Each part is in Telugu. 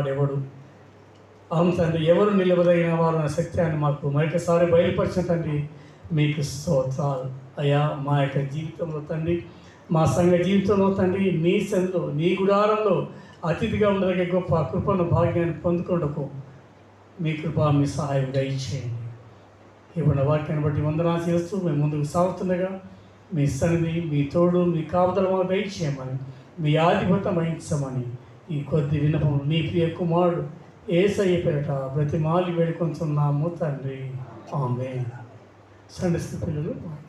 వాడెవడు? అవును తండ్రి, ఎవరు నిలవదగిన వారు అన్న సత్యాన్ని మాకు మరొకసారి బయలుపరిచిన తండ్రి మీకు స్తోత్రాలు అయ్యా. మా యొక్క జీవితంలో తండ్రి, మా సంఘ జీవితంలో తండ్రి, నీ సన్నిధిలో నీ గుడారంలో అతిథిగా ఉండదగ్గ గొప్ప కృపను భాగ్యాన్ని పొందుకుంటకు మీ కృప మీ సహాయం దయచేయండి. ఇవ్వన్న వాక్యాన్ని బట్టి వందనాలు చేస్తూ మేము ముందుకు సాగుతుండగా మీ సన్నిధి, మీ తోడు, మీ కాపుదల మాకు దయచేయమని, మీ ఆధిపత్యం వహించమని ఈ కొద్ది విన్నపం నీ ప్రియ కుమారుడు యేసయ్య పేరట బ్రతిమాలి వేడుకొంటున్నాము తండ్రి. ఆమేన్. సండస్తు పిల్లలు వాక్యం.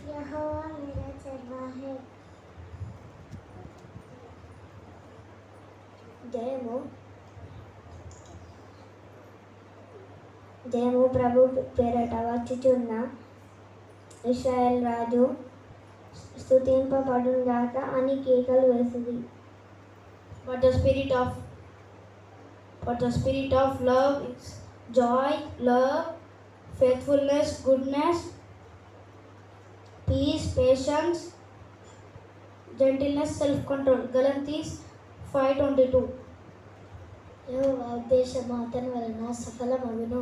यहोवा मेरा चरवाहा है। జయము ప్రభు పేరట వచ్చుచున్న ఇశ్రాయేల్ రాజు స్తుతింపబడుగాక అని కేకలు వేసింది. But the spirit of love is joy, love, faithfulness, goodness, peace, patience, gentleness, self-control. Galantis 5:22. యెహోవా ఉద్దేశము అతని వలన సఫలమగును.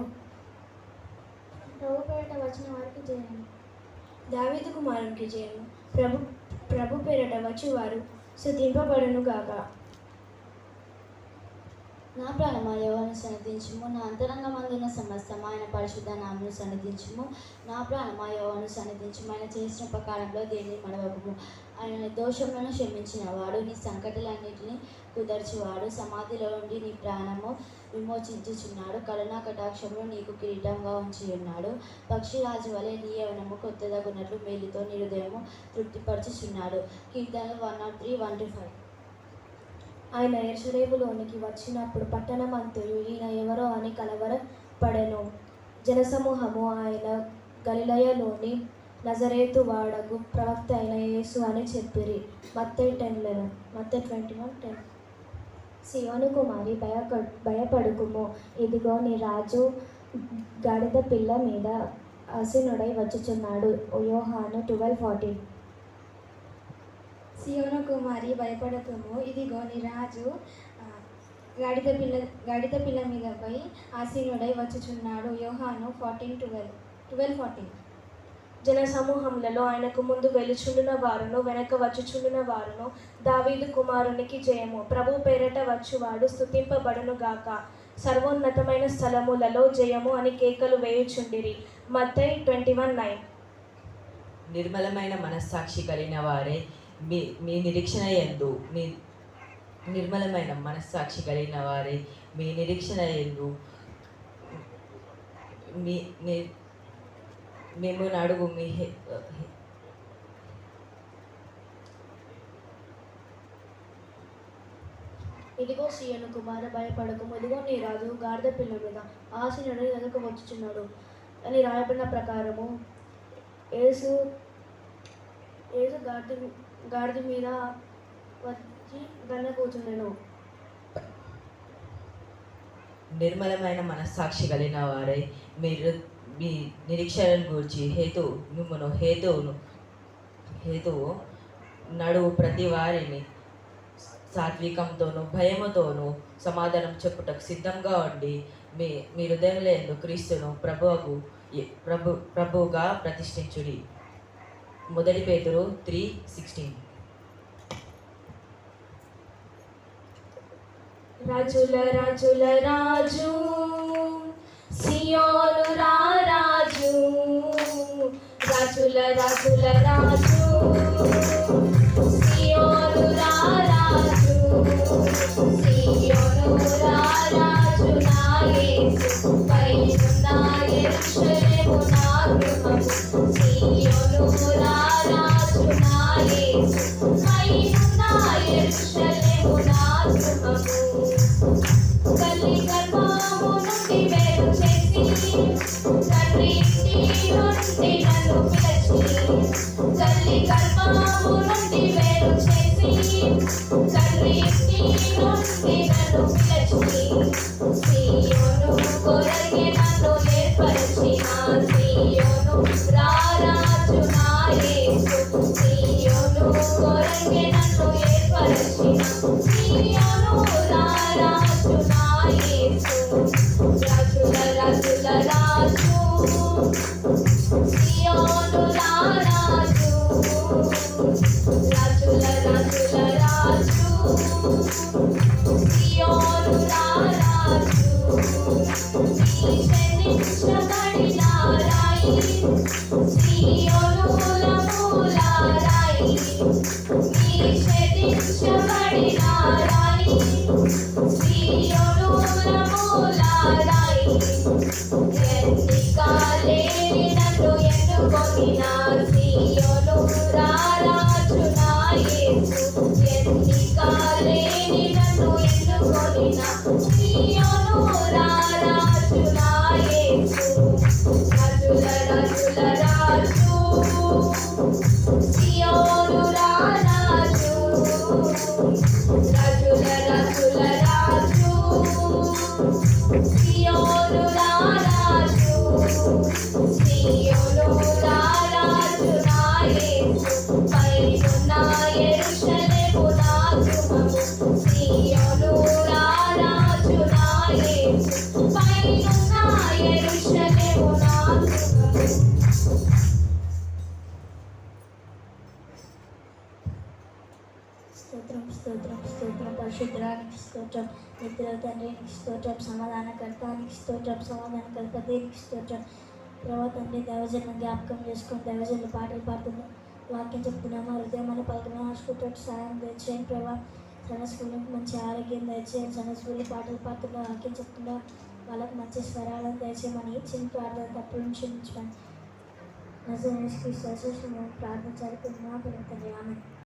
ప్రభు పేరట వచ్చిన వారికి జయము. దావీదు కుమారునికి జయము. ప్రభు పేరట వచ్చి వారు స్తుతింపబడును గాక. నా ప్రాణమా యెహోవాను సన్నిధించుము, నా అంతరంగమందున్న సమస్తం ఆయన పరిశుద్ధ నామమును సన్నిధించుము. నా ప్రాణమా యెహోవాను సన్నిధించుము, ఆయన చేసిన ఉపకారంలో దేనిని మడవకుము. ఆయన నిర్దోషములను క్షమించిన వాడు, నీ సంకటలన్నిటినీ కుదర్చువాడు. సమాధిలో నుండి నీ ప్రాణము విమోచించుచున్నాడు. కరుణా కటాక్షములు నీకు కిరీటంగా ఉంచి ఉన్నాడు. పక్షిరాజు వలె నీ యవ్వనము కొత్తదగునట్లు మేలుతో నీ హృదయము తృప్తిపరచుచున్నాడు. కీర్తనలు 103:1-5. ఆయన యెరూషలేములోనికి వచ్చినప్పుడు పట్టణమంతయు ఈయన ఎవరో అని కలవరపడెను. జనసమూహము ఆయన గలిలయలోని నజరేతు వాడగు ప్రవక్త అయిన యేసు అని చెప్పిరి. మత్తయి 21:10. సియోను కుమారి భయపడుకుము, ఇదిగో నీ రాజు గాడిద పిల్ల మీద ఆసీనుడై వచ్చుచున్నాడు. యోహాను 12:14. సియోను కుమారి భయపడకము, ఇదిగో నీ రాజు గాడిద పిల్ల మీదపై ఆసీనుడై వచ్చుచున్నాడు. యోహాను 12:14. జనసమూహములలో ఆయనకు ముందు వెలుచుండిన వారును వెనక వచ్చుచుండిన వారును దావీదు కుమారునికి జయము. ప్రభు పేరట వచ్చువాడు స్తుతింపబడును గాక. సర్వోన్నతమైన స్థలములలో జయము అని కేకలు వేయుచుండిరి. మత్తయి 21:9. నిర్మలమైన మనస్సాక్షి కలిగిన వారే మీ నిరీక్షణ యందు నిర్మలమైన మనస్సాక్షి కలిగిన వారే మీ నిరీక్షణ యందు మేము నడుగు మీ ఇదిగో సియోను కుమార భయపడకము, ఇదిగో నీ రాజు గాడిద పిల్ల మీద ఆసీనుడై వెనక వచ్చుచున్నాడు అని రాయబడిన ప్రకారము యేసు గాడిద మీద వచ్చి గన్న కూర్చుండెను. నిర్మలమైన మనస్సాక్షి కలిగిన వారై మీరు మీ నిరీక్షణను గూర్చి హేతువు నడువు ప్రతి వారిని సాత్వికంతోనూ భయముతోనూ సమాధానం చెప్పుటకు సిద్ధంగా ఉండి మీ హృదయంలో యందు క్రీస్తును ప్రభువుగా ప్రతిష్ఠించుడి. 1 పేతురు 3:16. రాజుల రాజు సియోను రాజు, రాజుల రాజు సియోను రాజు, సియోను రాజు నా యేసు పైనున్న యెరూషలేము నా గృహము. సియోను రాజు నా యేసు పైనున్న యెరూషలేము నా గృహము. గలి గర్భమున తండ్రి ఇంటి నుండి నన్ను పిలిచి తల్లి గర్భము నుండి వేరు చేసి తండ్రి ఇంటి నుండి నన్ను పిలిచి సీయోను కొరకే నన్ను ఏర్పరచిన సీయోను రారాజు నా యేసు సీయోను కొరకే నన్ను ఏర్పరచిన సీయోను రారాజు నా యేసు రాజుల రాజుల రాజు సీయోను రారాజు రాజుల రాజుల రాజు సీయోను రారాజు శనించబడిన రాయి సీయోను మూల రాయి శనించబడిన రాయి సీయోను మూల రాయి ఎన్నికలేని నన్ను ఎన్నుకొనిన సీయోను రారాజు నా యేసు ఎన్నికలేని నన్ను ఎన్నుకొనిన సీయోను రారాజు నా యేసు రాజుల రాజుల రాజు సీయోను రారాజు రాజుల రాజుల రాజు సీయోను రారాజు సీయోను రారాజు నా యేసు పైనున్న యెరూషలేము నా గృహము సీయోను రారాజు నా యేసు పైనున్న యెరూషలేము నా గృహము స్తోత్రం స్తోత్రం స్తోత్రం పరిశుద్ధానికి స్తోత్రం నిద్ర తండ్రికి స్తోత్రం సమాధానకర్తానికి స్తోత్రం సమాధానకర్త దేనికి స్తోత్రం ప్రభా తండ్రి దైవజనం జ్ఞాపకం చేసుకొని దైవజనులు పాటలు పాడుతున్నాం వాక్యం చెప్తున్నాము హృదయమైన పలుకున హాస్పిటల్ సాయం దయచేయండి ప్రభా సన్న స్కూల్కి మంచి ఆరోగ్యం దయచేయండి సన్న స్కూల్లో పాటలు పాడుతున్నా వాక్యం చెప్తున్నా వాళ్ళకి మంచి స్వరాలను దయచేయమని చిన్న ప్రార్థన తప్పుల నుంచి ఉంచమని నజరేయుని ప్రార్థన జరుపుకున్నా తండ్రి ఆమె